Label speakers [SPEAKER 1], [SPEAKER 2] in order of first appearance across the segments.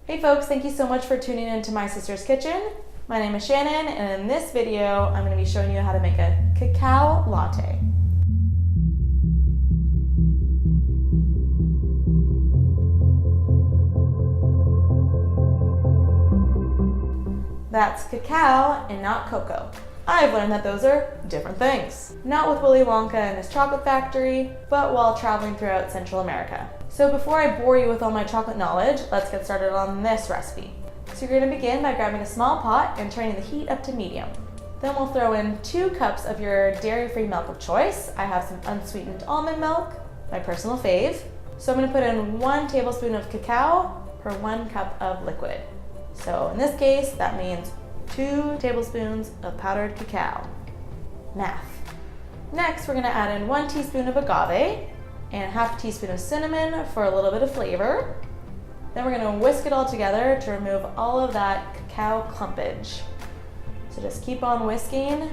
[SPEAKER 1] Hey folks, thank you so much for tuning in to My Sister's Kitchen. My name is Shannon, and in this video, I'm going to be showing you how to make a cacao latte. That's cacao and not cocoa. I've learned that those are different things. Not with Willy Wonka and his chocolate factory, but while traveling throughout Central America. So before I bore you with all my chocolate knowledge, let's get started on this recipe. So you're going to begin by grabbing a small pot and turning the heat up to medium. Then we'll throw in 2 cups of your dairy-free milk of choice. I have some unsweetened almond milk, my personal fave. So I'm going to put in 1 tablespoon of cacao per 1 cup of liquid. So in this case, that means 2 tablespoons of powdered cacao. Math. Next, we're going to add in 1 teaspoon of agave and ½ teaspoon of cinnamon for a little bit of flavor. Then we're going to whisk it all together to remove all of that cacao clumpage. So just keep on whisking.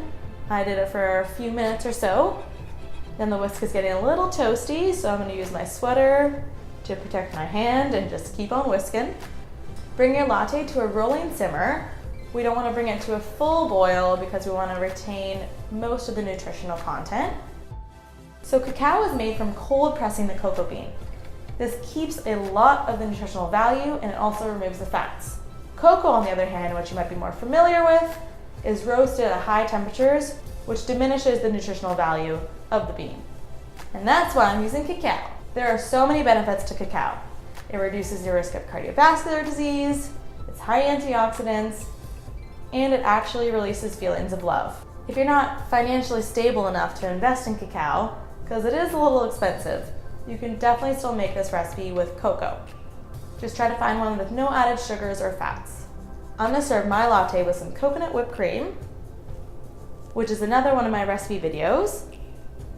[SPEAKER 1] I did it for a few minutes or so. Then the whisk is getting a little toasty, so I'm going to use my sweater to protect my hand and just keep on whisking. Bring your latte to a rolling simmer. We don't want to bring it to a full boil because we want to retain most of the nutritional content. So cacao is made from cold pressing the cocoa bean. This keeps a lot of the nutritional value and it also removes the fats. Cocoa, on the other hand, which you might be more familiar with, is roasted at high temperatures, which diminishes the nutritional value of the bean. And that's why I'm using cacao. There are so many benefits to cacao. It reduces your risk of cardiovascular disease, it's high antioxidants, and it actually releases feelings of love. If you're not financially stable enough to invest in cacao, because it is a little expensive, you can definitely still make this recipe with cocoa. Just try to find one with no added sugars or fats. I'm going to serve my latte with some coconut whipped cream, which is another one of my recipe videos.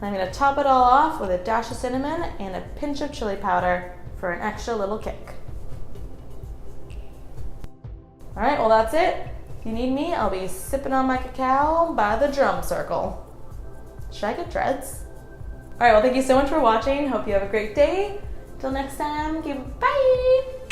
[SPEAKER 1] I'm going to top it all off with a dash of cinnamon and a pinch of chili powder for an extra little kick. All right, well that's it. If you need me, I'll be sipping on my cacao by the drum circle. Should I get dreads? All right, well thank you so much for watching. Hope you have a great day. Till next time, okay, bye.